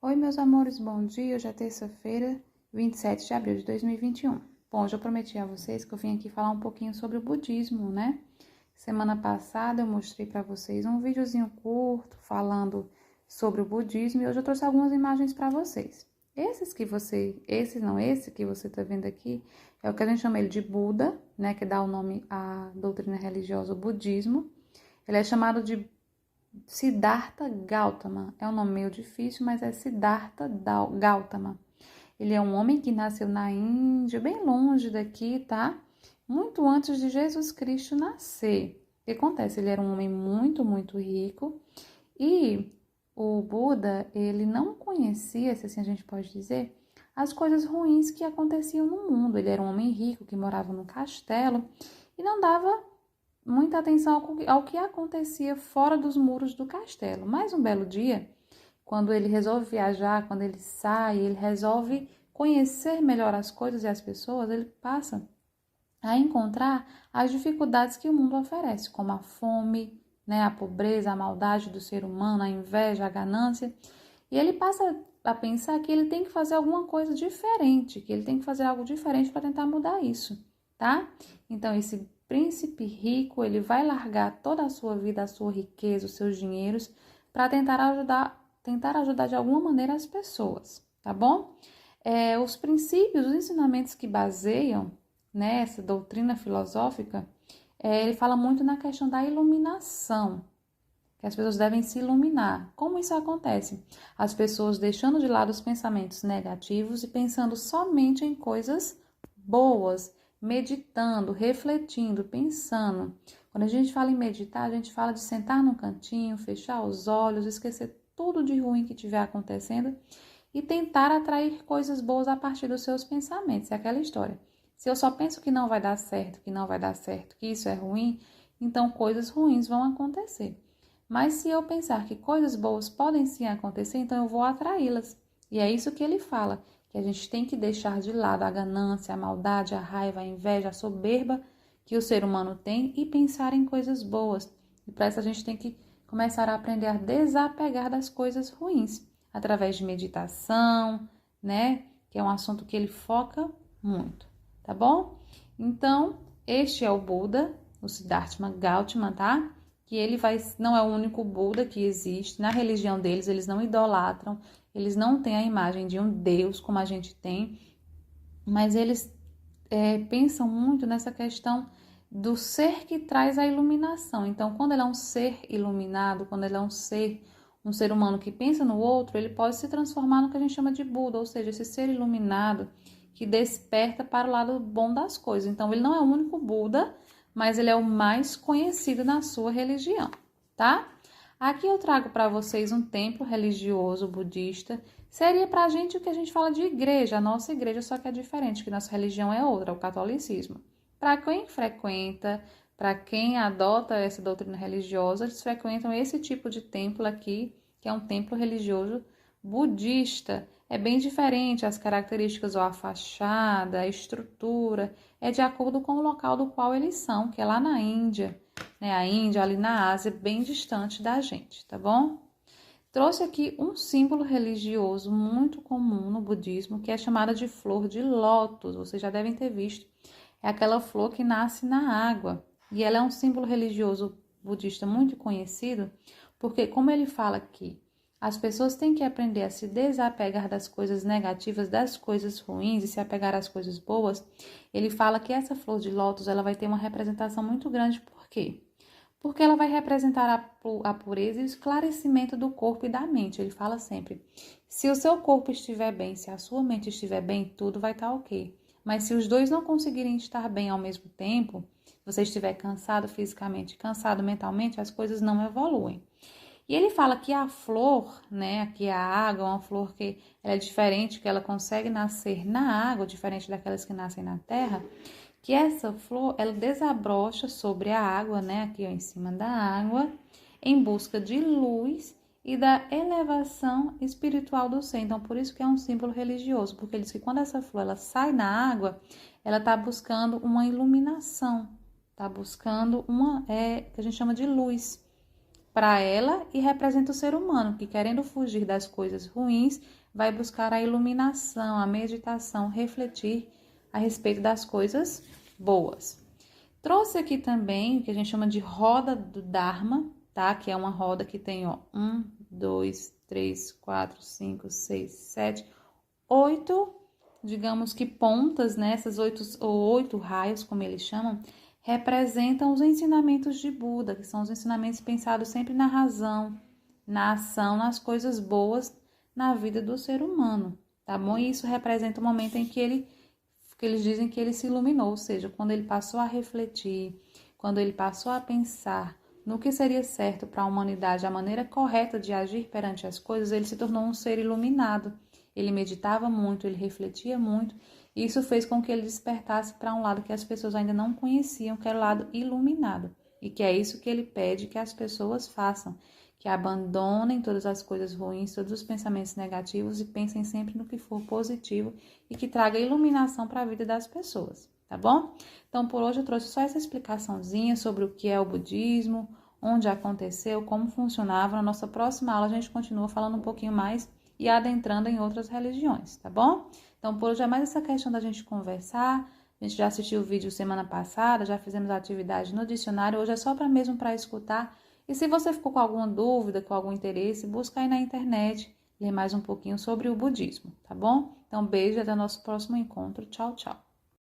Oi, meus amores, bom dia. Hoje é terça-feira, 27 de abril de 2021. Bom, hoje eu prometi a vocês que eu vim aqui falar um pouquinho sobre o budismo, né? Semana passada eu mostrei para vocês um videozinho curto falando sobre o budismo e hoje eu trouxe algumas imagens para vocês. Esse que você tá vendo aqui é o que a gente chama ele de Buda, né? Que dá o nome à doutrina religiosa, o budismo. Ele é chamado de Siddhartha Gautama. É um nome meio difícil, mas é Siddhartha Gautama. Ele é um homem que nasceu na Índia, bem longe daqui, tá? Muito antes de Jesus Cristo nascer. O que acontece? Ele era um homem muito rico e o Buda, ele não conhecia, se assim a gente pode dizer, as coisas ruins que aconteciam no mundo. Ele era um homem rico que morava num castelo e não dava muita atenção ao que acontecia fora dos muros do castelo. Mas um belo dia, quando ele resolve viajar, quando ele sai, ele resolve conhecer melhor as coisas e as pessoas, ele passa a encontrar as dificuldades que o mundo oferece, como a fome, né, a pobreza, a maldade do ser humano, a inveja, a ganância. E ele passa a pensar que ele tem que fazer alguma coisa diferente, que ele tem que fazer algo diferente para tentar mudar isso, tá? Então, esse príncipe rico, ele vai largar toda a sua vida, a sua riqueza, os seus dinheiros, para tentar ajudar de alguma maneira as pessoas, tá bom? Os princípios, os ensinamentos que baseiam nessa doutrina filosófica, ele fala muito na questão da iluminação, que as pessoas devem se iluminar. Como isso acontece? As pessoas deixando de lado os pensamentos negativos e pensando somente em coisas boas, meditando, refletindo, pensando. Quando a gente fala em meditar, a gente fala de sentar num cantinho, fechar os olhos, esquecer tudo de ruim que estiver acontecendo e tentar atrair coisas boas a partir dos seus pensamentos. É aquela história. Se eu só penso que não vai dar certo, que isso é ruim, então coisas ruins vão acontecer. Mas se eu pensar que coisas boas podem sim acontecer, então eu vou atraí-las. E é isso que ele fala, que a gente tem que deixar de lado a ganância, a maldade, a raiva, a inveja, a soberba que o ser humano tem e pensar em coisas boas. E para isso a gente tem que começar a aprender a desapegar das coisas ruins, através de meditação, né? Que é um assunto que ele foca muito, tá bom? Então, este é o Buda, o Siddhartha Gautama, tá? Que ele não é o único Buda que existe. Na religião deles, eles não idolatram, eles não têm a imagem de um Deus como a gente tem, mas eles pensam muito nessa questão do ser que traz a iluminação. Então, quando ele é um ser iluminado, quando ele é um ser humano que pensa no outro, ele pode se transformar no que a gente chama de Buda, ou seja, esse ser iluminado que desperta para o lado bom das coisas. Então, ele não é o único Buda, mas ele é o mais conhecido na sua religião, tá? Aqui eu trago para vocês um templo religioso budista. Seria para a gente o que a gente fala de igreja, a nossa igreja, só que é diferente, que nossa religião é outra, é o catolicismo. Para quem frequenta, para quem adota essa doutrina religiosa, eles frequentam esse tipo de templo aqui, que é um templo religioso budista. É bem diferente as características, ou a fachada, a estrutura, é de acordo com o local do qual eles são, que é lá na Índia, né? A Índia, ali na Ásia, bem distante da gente, tá bom? Trouxe aqui um símbolo religioso muito comum no budismo, que é chamada de flor de lótus. Vocês já devem ter visto. É aquela flor que nasce na água. E ela é um símbolo religioso budista muito conhecido, porque como ele fala aqui, as pessoas têm que aprender a se desapegar das coisas negativas, das coisas ruins e se apegar às coisas boas. Ele fala que essa flor de lótus ela vai ter uma representação muito grande. Por quê? Porque ela vai representar a pureza e o esclarecimento do corpo e da mente. Ele fala sempre, se o seu corpo estiver bem, se a sua mente estiver bem, tudo vai estar ok. Mas se os dois não conseguirem estar bem ao mesmo tempo, se você estiver cansado fisicamente, cansado mentalmente, as coisas não evoluem. E ele fala que a flor, né, que a água é uma flor que ela é diferente, que ela consegue nascer na água, diferente daquelas que nascem na terra, que essa flor, ela desabrocha sobre a água, né, aqui ó, em cima da água, em busca de luz e da elevação espiritual do ser. Então, por isso que é um símbolo religioso, porque ele diz que quando essa flor ela sai na água, ela está buscando uma iluminação, está buscando que a gente chama de luz. para ela e representa o ser humano que, querendo fugir das coisas ruins, vai buscar a iluminação, a meditação, refletir a respeito das coisas boas. Trouxe aqui também o que a gente chama de roda do Dharma, tá? Que é uma roda que tem, ó, 1, 2, 3, 4, 5, 6, 7, 8, digamos que pontas, né? Essas 8 raios, como eles chamam, representam os ensinamentos de Buda, que são os ensinamentos pensados sempre na razão, na ação, nas coisas boas na vida do ser humano, tá bom? E isso representa o momento em que eles dizem que ele se iluminou, ou seja, quando ele passou a refletir, quando ele passou a pensar no que seria certo para a humanidade, a maneira correta de agir perante as coisas, ele se tornou um ser iluminado. Ele meditava muito, ele refletia muito, e isso fez com que ele despertasse para um lado que as pessoas ainda não conheciam, que era o lado iluminado. E que é isso que ele pede que as pessoas façam, que abandonem todas as coisas ruins, todos os pensamentos negativos e pensem sempre no que for positivo e que traga iluminação para a vida das pessoas, tá bom? Então, por hoje eu trouxe só essa explicaçãozinha sobre o que é o budismo, onde aconteceu, como funcionava. Na nossa próxima aula a gente continua falando um pouquinho mais e adentrando em outras religiões, tá bom? Então, por hoje é mais essa questão da gente conversar. A gente já assistiu o vídeo semana passada, já fizemos a atividade no dicionário, hoje é só mesmo para escutar. E se você ficou com alguma dúvida, com algum interesse, busca aí na internet, ler mais um pouquinho sobre o budismo, tá bom? Então, beijo e até o nosso próximo encontro. Tchau, tchau.